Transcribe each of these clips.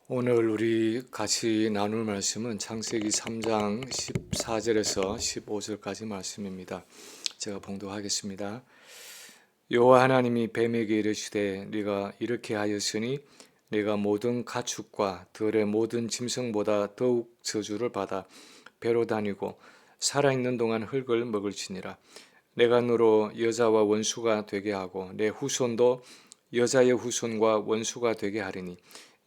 오늘 우리 같이 나눌 말씀은 창세기 3장 14절에서 15절까지 말씀입니다. 제가 봉독하겠습니다. 여호와 하나님이 뱀에게 이르시되 네가 이렇게 하였으니 네가 모든 가축과 들의 모든 짐승보다 더욱 저주를 받아 배로 다니고 살아있는 동안 흙을 먹을지니라. 내가 너로 여자와 원수가 되게 하고 내 후손도 여자의 후손과 원수가 되게 하리니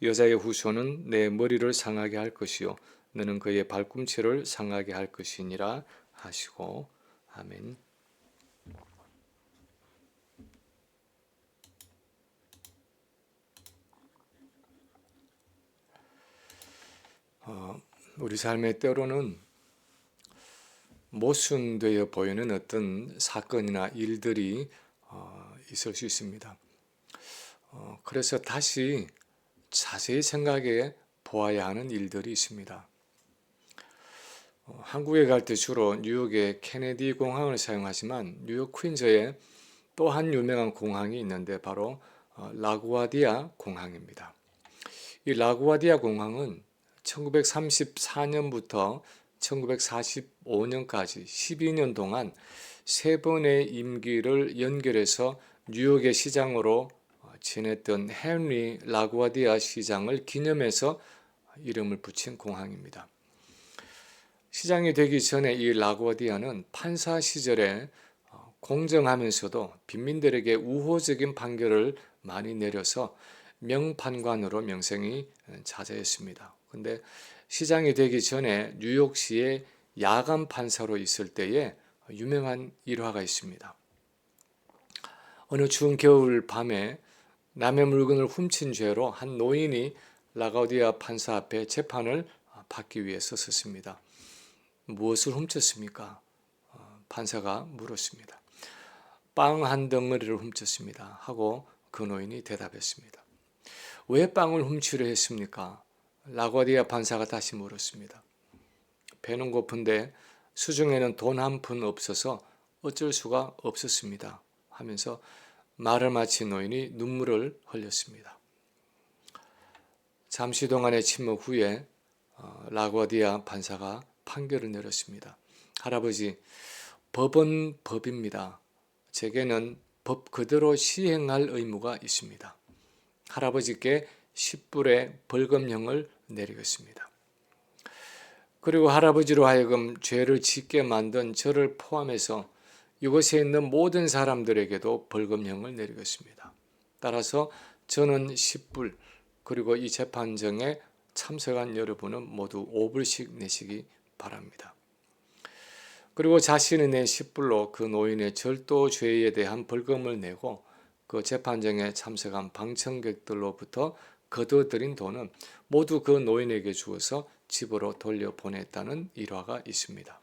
여자의 후손은 내 머리를 상하게 할 것이요 너는 그의 발꿈치를 상하게 할 것이니라 하시고 아멘. 우리 삶의 때로는 모순되어 보이는 어떤 사건이나 일들이 있을 수 있습니다. 그래서 다시 자세히 생각해 보아야 하는 일들이 있습니다. 한국에 갈 때 주로 뉴욕의 케네디 공항을 사용하지만 뉴욕 퀸즈에 또 한 유명한 공항이 있는데 바로 라구아디아 공항입니다. 이 라구아디아 공항은 1934년부터 1945년까지 12년 동안 세 번의 임기를 연결해서 뉴욕의 시장으로 지냈던 헨리 라구아디아 시장을 기념해서 이름을 붙인 공항입니다. 시장이 되기 전에 이 라구아디아는 판사 시절에 공정하면서도 빈민들에게 우호적인 판결을 많이 내려서 명판관으로 명성이 자자했습니다. 그런데 시장이 되기 전에 뉴욕시의 야간 판사로 있을 때에 유명한 일화가 있습니다. 어느 추운 겨울 밤에 남의 물건을 훔친 죄로 한 노인이 라구아디아 판사 앞에 재판을 받기 위해서 섰습니다. 무엇을 훔쳤습니까? 판사가 물었습니다. 빵 한 덩어리를 훔쳤습니다. 하고 그 노인이 대답했습니다. 왜 빵을 훔치려 했습니까? 라구아디아 판사가 다시 물었습니다. 배는 고픈데 수중에는 돈 한 푼 없어서 어쩔 수가 없었습니다. 하면서 말을 마친 노인이 눈물을 흘렸습니다. 잠시 동안의 침묵 후에 라구아디아 판사가 판결을 내렸습니다. 할아버지, 법은 법입니다. 제게는 법 그대로 시행할 의무가 있습니다. 할아버지께 10불의 벌금형을 내리겠습니다. 그리고 할아버지로 하여금 죄를 짓게 만든 저를 포함해서 이곳에 있는 모든 사람들에게도 벌금형을 내리겠습니다. 따라서 저는 10불, 그리고 이 재판정에 참석한 여러분은 모두 5불씩 내시기 바랍니다. 그리고 자신이 낸 10불로 그 노인의 절도 죄에 대한 벌금을 내고 그 재판정에 참석한 방청객들로부터 거둬들인 돈은 모두 그 노인에게 주어서 집으로 돌려보냈다는 일화가 있습니다.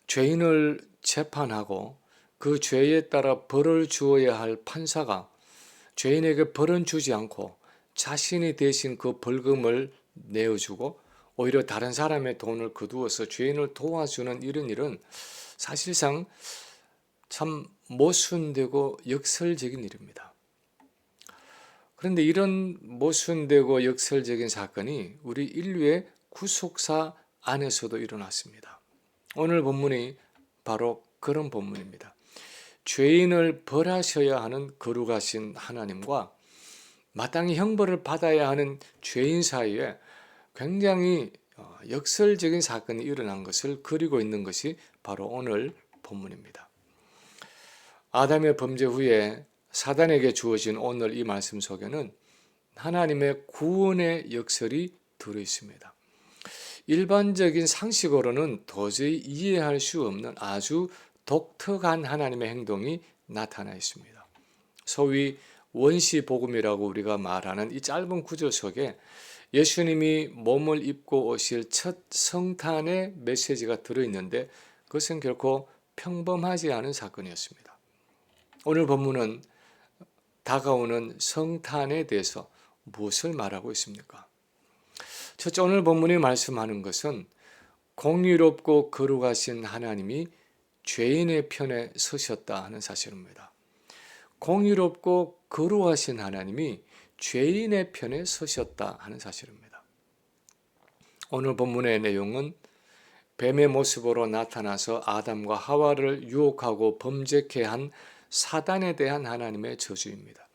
죄인을 재판하고 그 죄에 따라 벌을 주어야 할 판사가 죄인에게 벌은 주지 않고 자신이 대신 그 벌금을 내어주고 오히려 다른 사람의 돈을 거두어서 죄인을 도와주는 이런 일은 사실상 참 모순되고 역설적인 일입니다. 그런데 이런 모순되고 역설적인 사건이 우리 인류의 구속사 안에서도 일어났습니다. 오늘 본문이 바로 그런 본문입니다. 죄인을 벌하셔야 하는 거룩하신 하나님과 마땅히 형벌을 받아야 하는 죄인 사이에 굉장히 역설적인 사건이 일어난 것을 그리고 있는 것이 바로 오늘 본문입니다. 아담의 범죄 후에 사단에게 주어진 오늘 이 말씀 속에는 하나님의 구원의 역설이 들어있습니다. 일반적인 상식으로는 도저히 이해할 수 없는 아주 독특한 하나님의 행동이 나타나 있습니다. 소위 원시복음이라고 우리가 말하는 이 짧은 구절 속에 예수님이 몸을 입고 오실 첫 성탄의 메시지가 들어있는데 그것은 결코 평범하지 않은 사건이었습니다. 오늘 본문은 다가오는 성탄에 대해서 무엇을 말하고 있습니까? 첫째, 오늘 본문이 말씀하는 것은 공의롭고 거룩하신 하나님이 죄인의 편에 서셨다 하는 사실입니다. 공의롭고 거룩하신 하나님이 죄인의 편에 서셨다 하는 사실입니다. 오늘 본문의 내용은 뱀의 모습으로 나타나서 아담과 하와를 유혹하고 범죄케 한 사단에 대한 하나님의 저주입니다.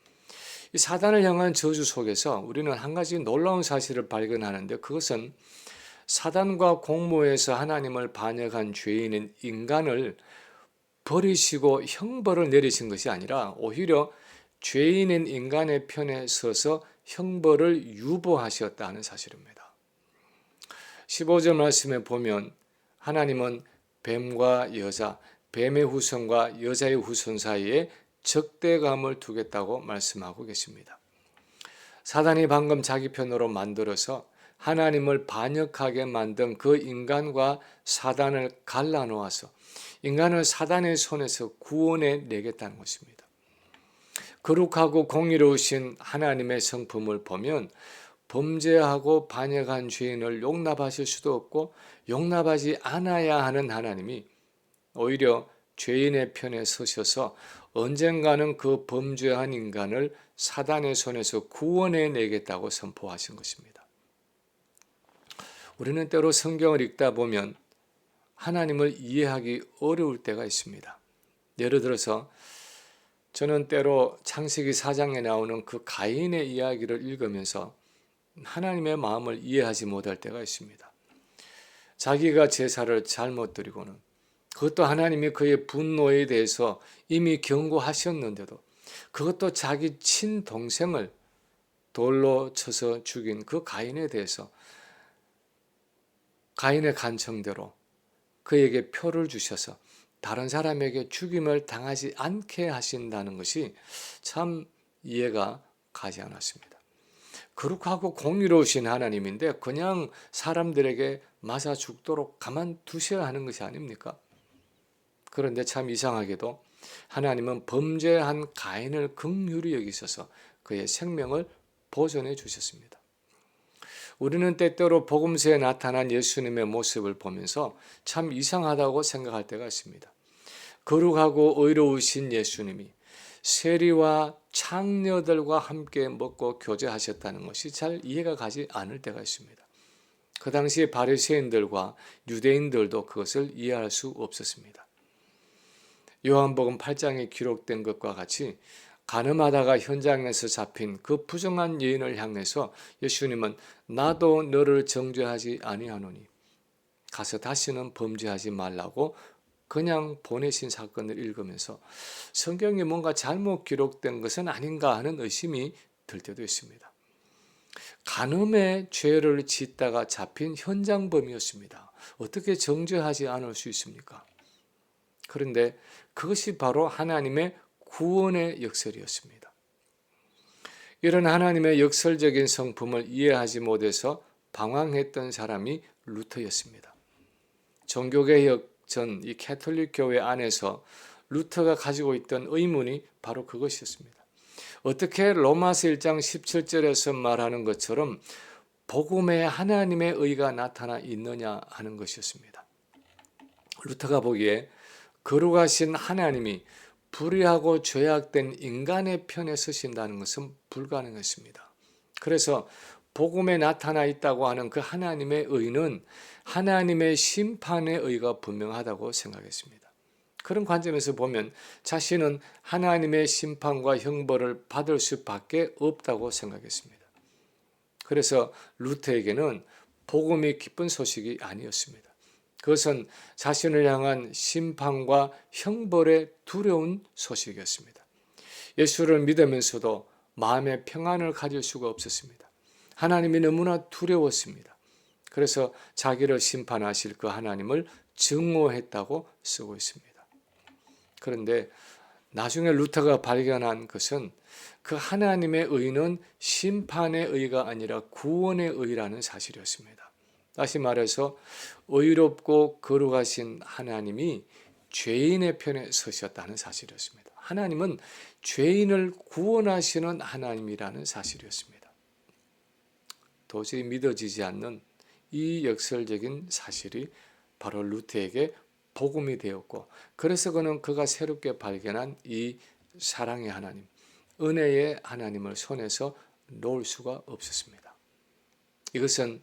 이 사단을 향한 저주 속에서 우리는 한 가지 놀라운 사실을 발견하는데, 그것은 사단과 공모해서 하나님을 반역한 죄인인 인간을 버리시고 형벌을 내리신 것이 아니라 오히려 죄인인 인간의 편에 서서 형벌을 유보하셨다는 사실입니다. 15절 말씀에 보면 하나님은 뱀과 여자, 뱀의 후손과 여자의 후손 사이에 적대감을 두겠다고 말씀하고 계십니다. 사단이 방금 자기 편으로 만들어서 하나님을 반역하게 만든 그 인간과 사단을 갈라놓아서 인간을 사단의 손에서 구원해 내겠다는 것입니다. 거룩하고 공의로우신 하나님의 성품을 보면 범죄하고 반역한 죄인을 용납하실 수도 없고 용납하지 않아야 하는 하나님이 오히려 죄인의 편에 서셔서 언젠가는 그 범죄한 인간을 사단의 손에서 구원해 내겠다고 선포하신 것입니다. 우리는 때로 성경을 읽다 보면 하나님을 이해하기 어려울 때가 있습니다. 예를 들어서 저는 때로 창세기 4장에 나오는 그 가인의 이야기를 읽으면서 하나님의 마음을 이해하지 못할 때가 있습니다. 자기가 제사를 잘못 드리고는, 그것도 하나님이 그의 분노에 대해서 이미 경고하셨는데도 그것도 자기 친동생을 돌로 쳐서 죽인 그 가인에 대해서 가인의 간청대로 그에게 표를 주셔서 다른 사람에게 죽임을 당하지 않게 하신다는 것이 참 이해가 가지 않았습니다. 거룩하고 공의로우신 하나님인데 그냥 사람들에게 맞아 죽도록 가만두셔야 하는 것이 아닙니까? 그런데 참 이상하게도 하나님은 범죄한 가인을 긍휼히 여기셔서 그의 생명을 보존해 주셨습니다. 우리는 때때로 복음서에 나타난 예수님의 모습을 보면서 참 이상하다고 생각할 때가 있습니다. 거룩하고 의로우신 예수님이 세리와 창녀들과 함께 먹고 교제하셨다는 것이 잘 이해가 가지 않을 때가 있습니다. 그 당시 바리새인들과 유대인들도 그것을 이해할 수 없었습니다. 요한복음 8장에 기록된 것과 같이 간음하다가 현장에서 잡힌 그 부정한 여인을 향해서 예수님은 나도 너를 정죄하지 아니하노니 가서 다시는 범죄하지 말라고 그냥 보내신 사건을 읽으면서 성경에 뭔가 잘못 기록된 것은 아닌가 하는 의심이 들 때도 있습니다. 간음의 죄를 짓다가 잡힌 현장범이었습니다. 어떻게 정죄하지 않을 수 있습니까? 그런데 그것이 바로 하나님의 구원의 역설이었습니다. 이런 하나님의 역설적인 성품을 이해하지 못해서 방황했던 사람이 루터였습니다. 종교개혁 전 이 캐톨릭 교회 안에서 루터가 가지고 있던 의문이 바로 그것이었습니다. 어떻게 로마서 1장 17절에서 말하는 것처럼 복음에 하나님의 의가 나타나 있느냐 하는 것이었습니다. 루터가 보기에 거룩하신 하나님이 불의하고 죄악된 인간의 편에 서신다는 것은 불가능했습니다. 그래서 복음에 나타나 있다고 하는 그 하나님의 의는 하나님의 심판의 의가 분명하다고 생각했습니다. 그런 관점에서 보면 자신은 하나님의 심판과 형벌을 받을 수밖에 없다고 생각했습니다. 그래서 루터에게는 복음이 기쁜 소식이 아니었습니다. 그것은 자신을 향한 심판과 형벌의 두려운 소식이었습니다. 예수를 믿으면서도 마음의 평안을 가질 수가 없었습니다. 하나님이 너무나 두려웠습니다. 그래서 자기를 심판하실 그 하나님을 증오했다고 쓰고 있습니다. 그런데 나중에 루터가 발견한 것은 그 하나님의 의는 심판의 의가 아니라 구원의 의라는 사실이었습니다. 다시 말해서 의롭고 거룩하신 하나님이 죄인의 편에 서셨다는 사실이었습니다. 하나님은 죄인을 구원하시는 하나님이라는 사실이었습니다. 도저히 믿어지지 않는 이 역설적인 사실이 바로 루터에게 복음이 되었고, 그래서 그가 새롭게 발견한 이 사랑의 하나님, 은혜의 하나님을 손에서 놓을 수가 없었습니다. 이것은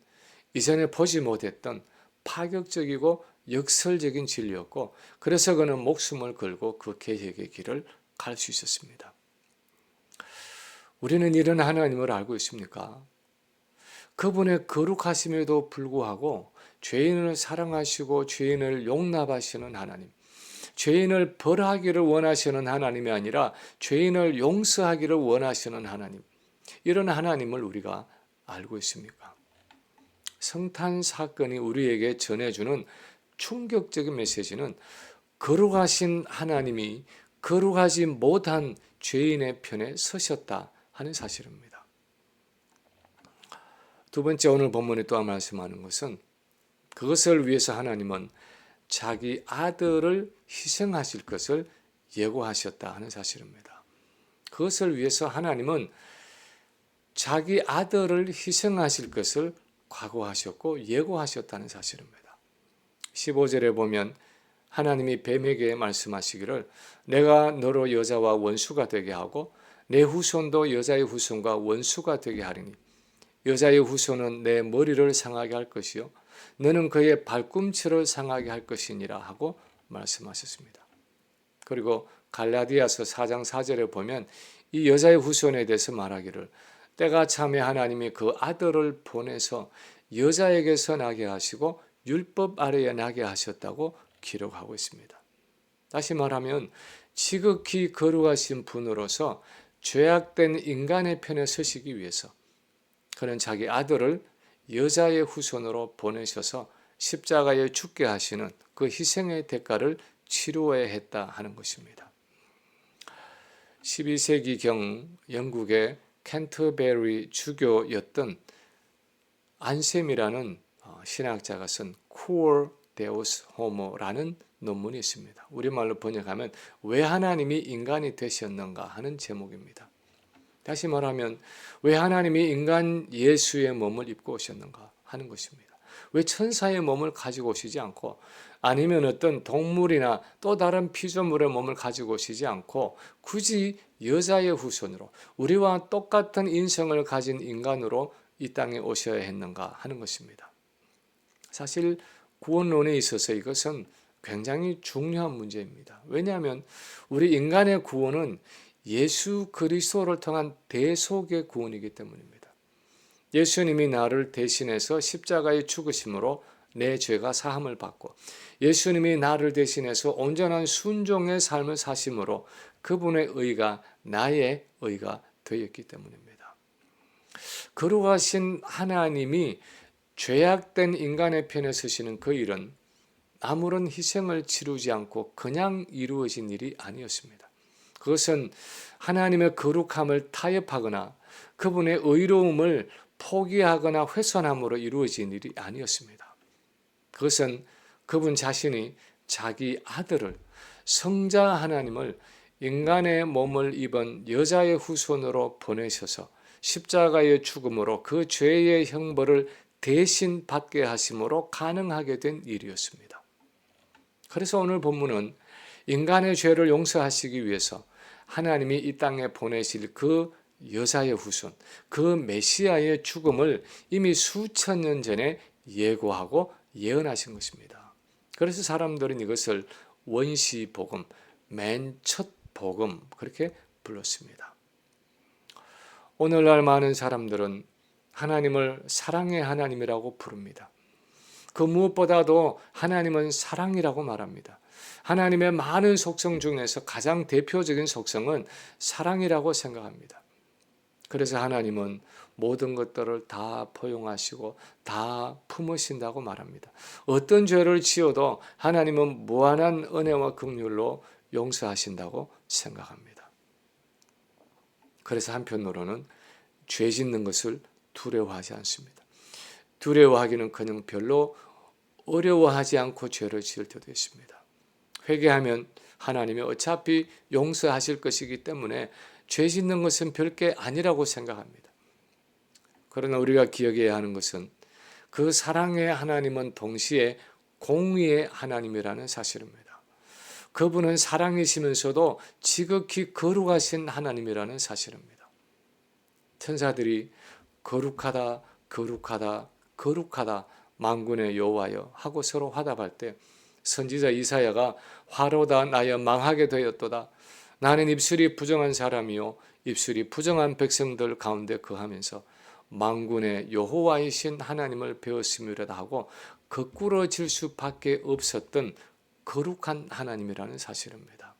이전에 보지 못했던 파격적이고 역설적인 진리였고, 그래서 그는 목숨을 걸고 그 계획의 길을 갈 수 있었습니다. 우리는 이런 하나님을 알고 있습니까? 그분의 거룩하심에도 불구하고 죄인을 사랑하시고 죄인을 용납하시는 하나님, 죄인을 벌하기를 원하시는 하나님이 아니라 죄인을 용서하기를 원하시는 하나님, 이런 하나님을 우리가 알고 있습니까? 성탄 사건이 우리에게 전해주는 충격적인 메시지는 거룩하신 하나님이 거룩하지 못한 죄인의 편에 서셨다 하는 사실입니다. 두 번째, 오늘 본문에 또 말씀하는 것은 그것을 위해서 하나님은 자기 아들을 희생하실 것을 예고하셨다 하는 사실입니다. 그것을 위해서 하나님은 자기 아들을 희생하실 것을 각오하셨고 예고하셨다는 사실입니다. 15절에 보면 하나님이 뱀에게 말씀하시기를 내가 너로 여자와 원수가 되게 하고 내 후손도 여자의 후손과 원수가 되게 하리니 여자의 후손은 내 머리를 상하게 할 것이요 너는 그의 발꿈치를 상하게 할 것이니라 하고 말씀하셨습니다. 그리고 갈라디아서 4장 4절에 보면 이 여자의 후손에 대해서 말하기를 때가 참에 하나님이 그 아들을 보내서 여자에게서 나게 하시고 율법 아래에 나게 하셨다고 기록하고 있습니다. 다시 말하면 지극히 거룩하신 분으로서 죄악된 인간의 편에 서시기 위해서 그는 자기 아들을 여자의 후손으로 보내셔서 십자가에 죽게 하시는 그 희생의 대가를 치루어야 했다 하는 것입니다. 12세기경 영국의 캔터베리 주교였던 안셈이라는 신학자가 쓴 Cur Deus Homo라는 논문이 있습니다. 우리말로 번역하면 왜 하나님이 인간이 되셨는가 하는 제목입니다. 다시 말하면 왜 하나님이 인간 예수의 몸을 입고 오셨는가 하는 것입니다. 왜 천사의 몸을 가지고 오시지 않고 아니면 어떤 동물이나 또 다른 피조물의 몸을 가지고 오시지 않고 굳이 여자의 후손으로 우리와 똑같은 인성을 가진 인간으로 이 땅에 오셔야 했는가 하는 것입니다. 사실 구원론에 있어서 이것은 굉장히 중요한 문제입니다. 왜냐하면 우리 인간의 구원은 예수 그리스도를 통한 대속의 구원이기 때문입니다. 예수님이 나를 대신해서 십자가에 죽으심으로 내 죄가 사함을 받고 예수님이 나를 대신해서 온전한 순종의 삶을 사심으로 그분의 의가 나의 의가 되었기 때문입니다. 거룩하신 하나님이 죄악된 인간의 편에 서시는 그 일은 아무런 희생을 치르지 않고 그냥 이루어진 일이 아니었습니다. 그것은 하나님의 거룩함을 타협하거나 그분의 의로움을 포기하거나 훼손함으로 이루어진 일이 아니었습니다. 그것은 그분 자신이 자기 아들을 성자 하나님을 인간의 몸을 입은 여자의 후손으로 보내셔서 십자가의 죽음으로 그 죄의 형벌을 대신 받게 하심으로 가능하게 된 일이었습니다. 그래서 오늘 본문은 인간의 죄를 용서하시기 위해서 하나님이 이 땅에 보내실 그 여자의 후손, 그 메시아의 죽음을 이미 수천 년 전에 예고하고 예언하신 것입니다. 그래서 사람들은 이것을 원시 복음, 맨 첫 복음 그렇게 불렀습니다. 오늘날 많은 사람들은 하나님을 사랑의 하나님이라고 부릅니다. 그 무엇보다도 하나님은 사랑이라고 말합니다. 하나님의 많은 속성 중에서 가장 대표적인 속성은 사랑이라고 생각합니다. 그래서 하나님은 모든 것들을 다 포용하시고 다 품으신다고 말합니다. 어떤 죄를 지어도 하나님은 무한한 은혜와 긍휼로 용서하신다고 생각합니다. 그래서 한편으로는 죄 짓는 것을 두려워하지 않습니다. 두려워하기는커녕 별로 어려워하지 않고 죄를 지을 때도 있습니다. 회개하면 하나님이 어차피 용서하실 것이기 때문에 죄 짓는 것은 별게 아니라고 생각합니다. 그러나 우리가 기억해야 하는 것은 그 사랑의 하나님은 동시에 공의의 하나님이라는 사실입니다. 그분은 사랑이시면서도 지극히 거룩하신 하나님이라는 사실입니다. 천사들이 거룩하다 거룩하다 거룩하다 만군의 여호와여 하고 서로 화답할 때 선지자 이사야가 화로다 나여 망하게 되었도다. 나는 입술이 부정한 사람이요 입술이 부정한 백성들 가운데 거하면서 만군의 여호와이신 하나님을 배웠음이로다 하고 거꾸러질 수밖에 없었던 거룩한 하나님이라는 사실입니다.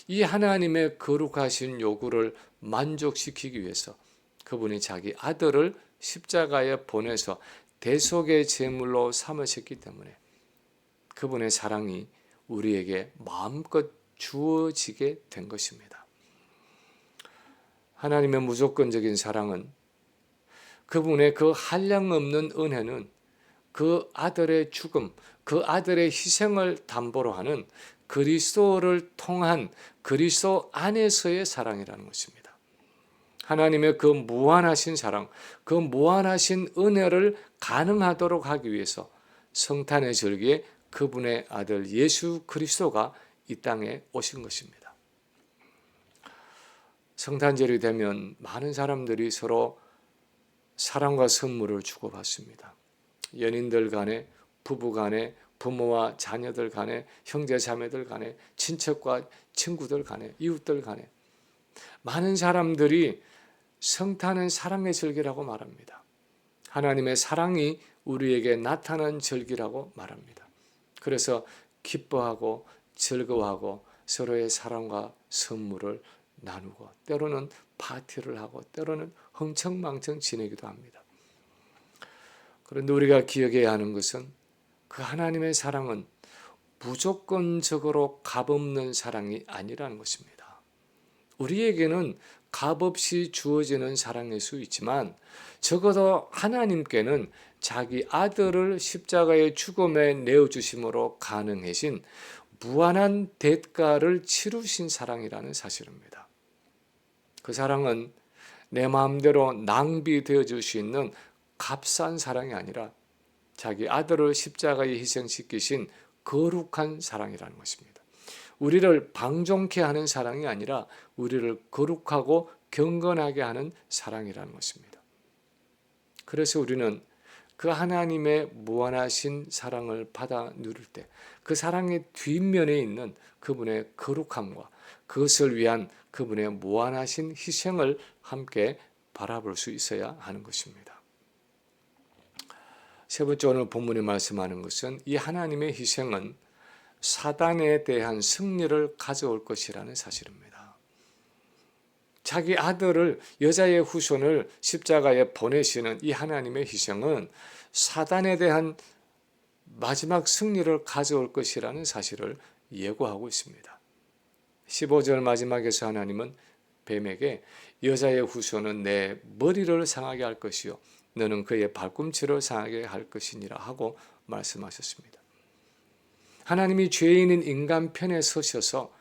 이 하나님의 거룩하신 요구를 만족시키기 위해서 그분이 자기 아들을 십자가에 보내서 대속의 제물로 삼으셨기 때문에 그분의 사랑이 우리에게 마음껏 주어지게 된 것입니다. 하나님의 무조건적인 사랑은 그분의 그 한량없는 은혜는 그 아들의 죽음, 그 아들의 희생을 담보로 하는 그리스도를 통한 그리스도 안에서의 사랑이라는 것입니다. 하나님의 그 무한하신 사랑, 그 무한하신 은혜를 가능하도록 하기 위해서 성탄의 절기에 그분의 아들 예수 그리스도가 이 땅에 오신 것입니다. 성탄절이 되면 많은 사람들이 서로 사랑과 선물을 주고받습니다. 연인들 간에, 부부 간에, 부모와 자녀들 간에, 형제 자매들 간에, 친척과 친구들 간에, 이웃들 간에 많은 사람들이 성탄은 사랑의 절기라고 말합니다. 하나님의 사랑이 우리에게 나타난 절기라고 말합니다. 그래서 기뻐하고 즐거워하고 서로의 사랑과 선물을 나누고 때로는 파티를 하고 때로는 흥청망청 지내기도 합니다. 그런데 우리가 기억해야 하는 것은 그 하나님의 사랑은 무조건적으로 값없는 사랑이 아니라는 것입니다. 우리에게는 값없이 주어지는 사랑일 수 있지만 적어도 하나님께는 자기 아들을 십자가의 죽음에 내어주심으로 가능해진 무한한 대가를 치르신 사랑이라는 사실입니다. 그 사랑은 내 마음대로 낭비되어질 수 있는 값싼 사랑이 아니라 자기 아들을 십자가에 희생시키신 거룩한 사랑이라는 것입니다. 우리를 방종케 하는 사랑이 아니라 우리를 거룩하고 경건하게 하는 사랑이라는 것입니다. 그래서 우리는 그 하나님의 무한하신 사랑을 받아 누릴 때 그 사랑의 뒷면에 있는 그분의 거룩함과 그것을 위한 그분의 무한하신 희생을 함께 바라볼 수 있어야 하는 것입니다. 세 번째 오늘 본문이 말씀하는 것은 이 하나님의 희생은 사단에 대한 승리를 가져올 것이라는 사실입니다. 자기 아들을 여자의 후손을 십자가에 보내시는 이 하나님의 희생은 사단에 대한 마지막 승리를 가져올 것이라는 사실을 예고하고 있습니다. 15절 마지막에서 하나님은 뱀에게 여자의 후손은 내 머리를 상하게 할 것이요 너는 그의 발꿈치를 상하게 할 것이니라 하고 말씀하셨습니다. 하나님이 죄인인 인간 편에 서셔서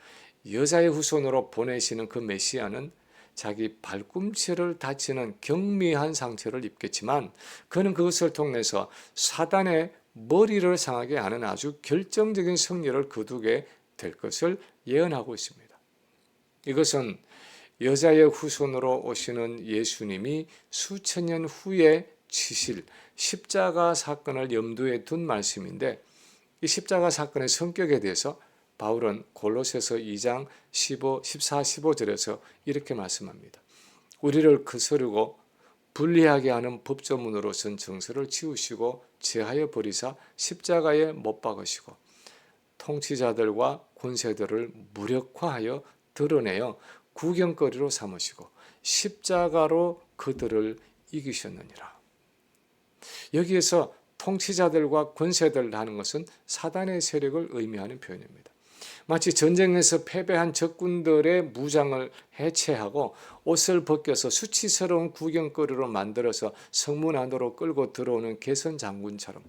여자의 후손으로 보내시는 그 메시아는 자기 발꿈치를 다치는 경미한 상처를 입겠지만 그는 그것을 통해서 사단의 머리를 상하게 하는 아주 결정적인 승리를 거두게 될 것을 예언하고 있습니다. 이것은 여자의 후손으로 오시는 예수님이 수천 년 후에 치실 십자가 사건을 염두에 둔 말씀인데 이 십자가 사건의 성격에 대해서 바울은 골로새서 2장 14, 15절에서 이렇게 말씀합니다. 우리를 거스르고 불리하게 하는 법조문으로선 정서를 치우시고 제하여 버리사 십자가에 못 박으시고 통치자들과 권세들을 무력화하여 드러내어 구경거리로 삼으시고 십자가로 그들을 이기셨느니라. 여기에서 통치자들과 권세들 하는 것은 사단의 세력을 의미하는 표현입니다. 마치 전쟁에서 패배한 적군들의 무장을 해체하고 옷을 벗겨서 수치스러운 구경거리로 만들어서 성문 안으로 끌고 들어오는 개선 장군처럼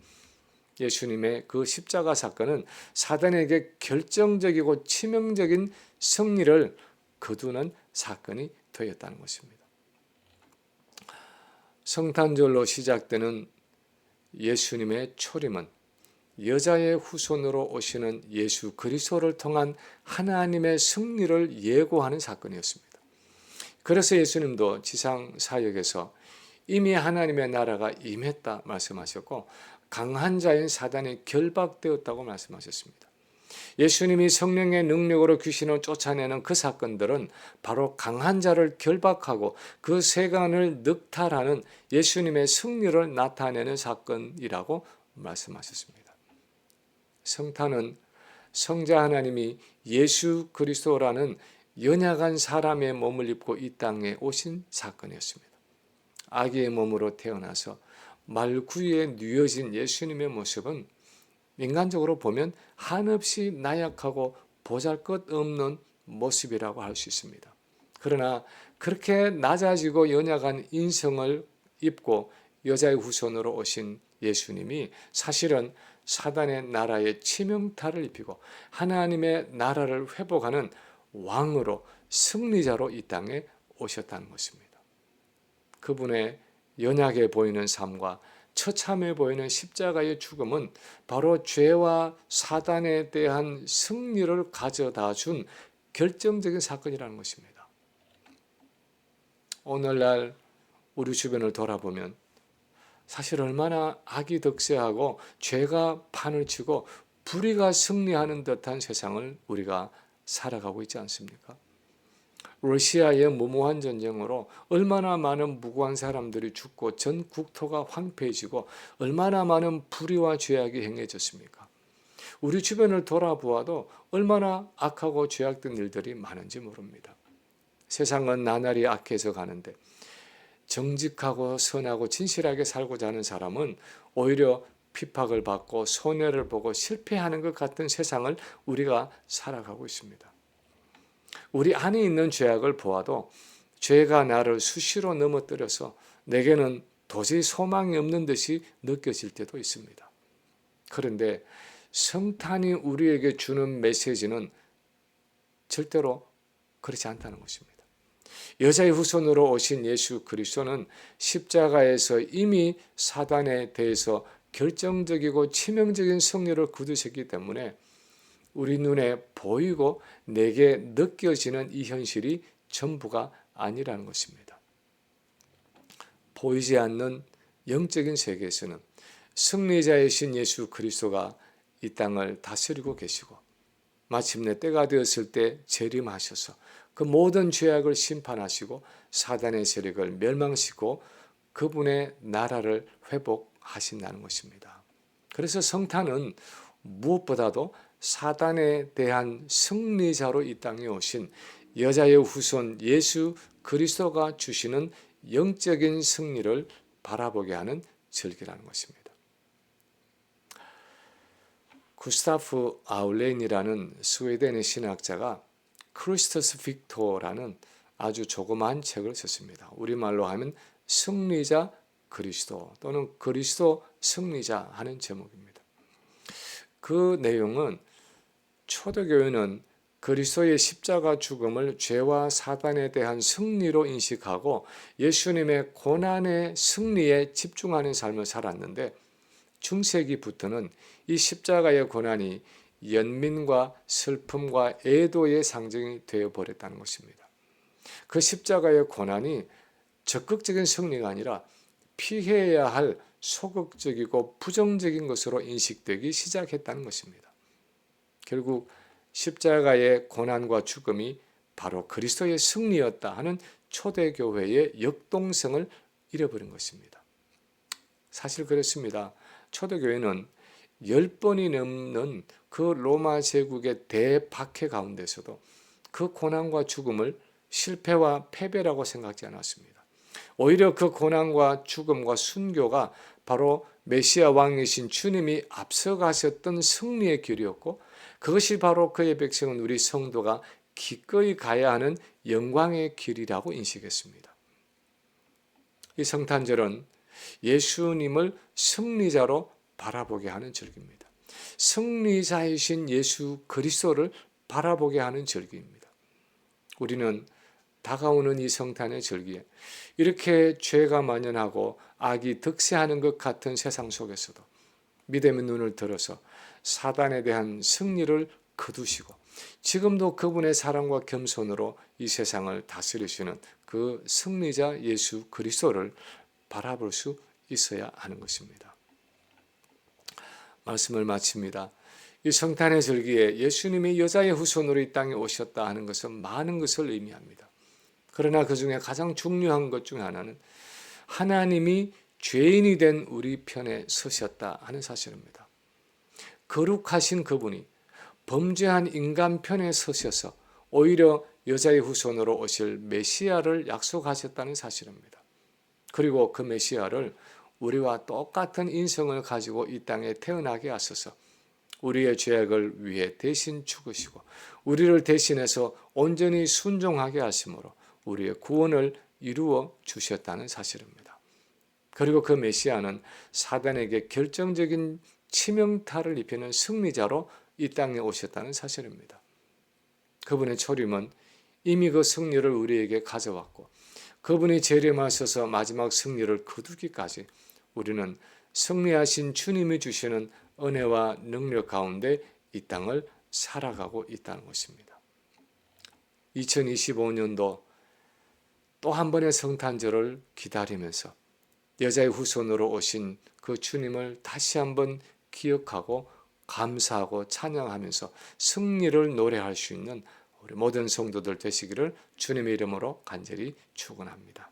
예수님의 그 십자가 사건은 사단에게 결정적이고 치명적인 승리를 거두는 사건이 되었다는 것입니다. 성탄절로 시작되는 예수님의 초림은 여자의 후손으로 오시는 예수 그리스도를 통한 하나님의 승리를 예고하는 사건이었습니다. 그래서 예수님도 지상 사역에서 이미 하나님의 나라가 임했다 말씀하셨고 강한 자인 사단이 결박되었다고 말씀하셨습니다. 예수님이 성령의 능력으로 귀신을 쫓아내는 그 사건들은 바로 강한 자를 결박하고 그 세간을 늑탈하는 예수님의 승리를 나타내는 사건이라고 말씀하셨습니다. 성탄은 성자 하나님이 예수 그리스도라는 연약한 사람의 몸을 입고 이 땅에 오신 사건이었습니다. 아기의 몸으로 태어나서 말구유에 누워진 예수님의 모습은 인간적으로 보면 한없이 나약하고 보잘것없는 모습이라고 할 수 있습니다. 그러나 그렇게 낮아지고 연약한 인성을 입고 여자의 후손으로 오신 예수님이 사실은 사단의 나라에 치명타를 입히고 하나님의 나라를 회복하는 왕으로 승리자로 이 땅에 오셨다는 것입니다. 그분의 연약해 보이는 삶과 처참해 보이는 십자가의 죽음은 바로 죄와 사단에 대한 승리를 가져다 준 결정적인 사건이라는 것입니다. 오늘날 우리 주변을 돌아보면 사실 얼마나 악이 득세하고 죄가 판을 치고 불의가 승리하는 듯한 세상을 우리가 살아가고 있지 않습니까? 러시아의 무모한 전쟁으로 얼마나 많은 무고한 사람들이 죽고 전 국토가 황폐해지고 얼마나 많은 불의와 죄악이 행해졌습니까? 우리 주변을 돌아보아도 얼마나 악하고 죄악된 일들이 많은지 모릅니다. 세상은 나날이 악해져 가는데 정직하고 선하고 진실하게 살고자 하는 사람은 오히려 핍박을 받고 손해를 보고 실패하는 것 같은 세상을 우리가 살아가고 있습니다. 우리 안에 있는 죄악을 보아도 죄가 나를 수시로 넘어뜨려서 내게는 도저히 소망이 없는 듯이 느껴질 때도 있습니다. 그런데 성탄이 우리에게 주는 메시지는 절대로 그렇지 않다는 것입니다. 여자의 후손으로 오신 예수 그리스도는 십자가에서 이미 사단에 대해서 결정적이고 치명적인 승리를 거두셨기 때문에 우리 눈에 보이고 내게 느껴지는 이 현실이 전부가 아니라는 것입니다. 보이지 않는 영적인 세계에서는 승리자이신 예수 그리스도가 이 땅을 다스리고 계시고 마침내 때가 되었을 때 재림하셔서 그 모든 죄악을 심판하시고 사단의 세력을 멸망시키고 그분의 나라를 회복하신다는 것입니다. 그래서 성탄은 무엇보다도 사단에 대한 승리자로 이 땅에 오신 여자의 후손 예수 그리스도가 주시는 영적인 승리를 바라보게 하는 절기라는 것입니다. 구스타프 아울렌이라는 스웨덴의 신학자가 크리스토스 빅토라는 아주 조그마한 책을 썼습니다. 우리말로 하면 승리자 그리스도 또는 그리스도 승리자 하는 제목입니다. 그 내용은 초대교회는 그리스도의 십자가 죽음을 죄와 사단에 대한 승리로 인식하고 예수님의 고난의 승리에 집중하는 삶을 살았는데 중세기부터는 이 십자가의 고난이 연민과 슬픔과 애도의 상징이 되어버렸다는 것입니다. 그 십자가의 고난이 적극적인 승리가 아니라 피해야 할 소극적이고 부정적인 것으로 인식되기 시작했다는 것입니다. 결국 십자가의 고난과 죽음이 바로 그리스도의 승리였다 하는 초대교회의 역동성을 잃어버린 것입니다. 사실 그렇습니다. 초대교회는 10번이 넘는 그 로마 제국의 대박해 가운데서도 그 고난과 죽음을 실패와 패배라고 생각하지 않았습니다. 오히려 그 고난과 죽음과 순교가 바로 메시아 왕이신 주님이 앞서가셨던 승리의 길이었고 그것이 바로 그의 백성은 우리 성도가 기꺼이 가야 하는 영광의 길이라고 인식했습니다. 이 성탄절은 예수님을 승리자로 바라보게 하는 절기입니다. 승리자이신 예수 그리스도를 바라보게 하는 절기입니다. 우리는 다가오는 이 성탄의 절기에 이렇게 죄가 만연하고 악이 득세하는 것 같은 세상 속에서도 믿음의 눈을 들어서 사단에 대한 승리를 거두시고 지금도 그분의 사랑과 겸손으로 이 세상을 다스리시는 그 승리자 예수 그리스도를 바라볼 수 있어야 하는 것입니다. 말씀을 마칩니다. 이 성탄의 절기에 예수님이 여자의 후손으로 이 땅에 오셨다 하는 것은 많은 것을 의미합니다. 그러나 그 중에 가장 중요한 것 중 하나는 하나님이 죄인이 된 우리 편에 서셨다 하는 사실입니다. 거룩하신 그분이 범죄한 인간 편에 서셔서 오히려 여자의 후손으로 오실 메시아를 약속하셨다는 사실입니다. 그리고 그 메시아를 우리와 똑같은 인성을 가지고 이 땅에 태어나게 하셔서 우리의 죄악을 위해 대신 죽으시고 우리를 대신해서 온전히 순종하게 하심으로 우리의 구원을 이루어 주셨다는 사실입니다. 그리고 그 메시아는 사단에게 결정적인 치명타를 입히는 승리자로 이 땅에 오셨다는 사실입니다. 그분의 초림은 이미 그 승리를 우리에게 가져왔고 그분이 재림하셔서 마지막 승리를 거두기까지 우리는 승리하신 주님이 주시는 은혜와 능력 가운데 이 땅을 살아가고 있다는 것입니다. 2025년도 또 한 번의 성탄절을 기다리면서 여자의 후손으로 오신 그 주님을 다시 한번 기억하고 감사하고 찬양하면서 승리를 노래할 수 있는 우리 모든 성도들 되시기를 주님의 이름으로 간절히 축원합니다.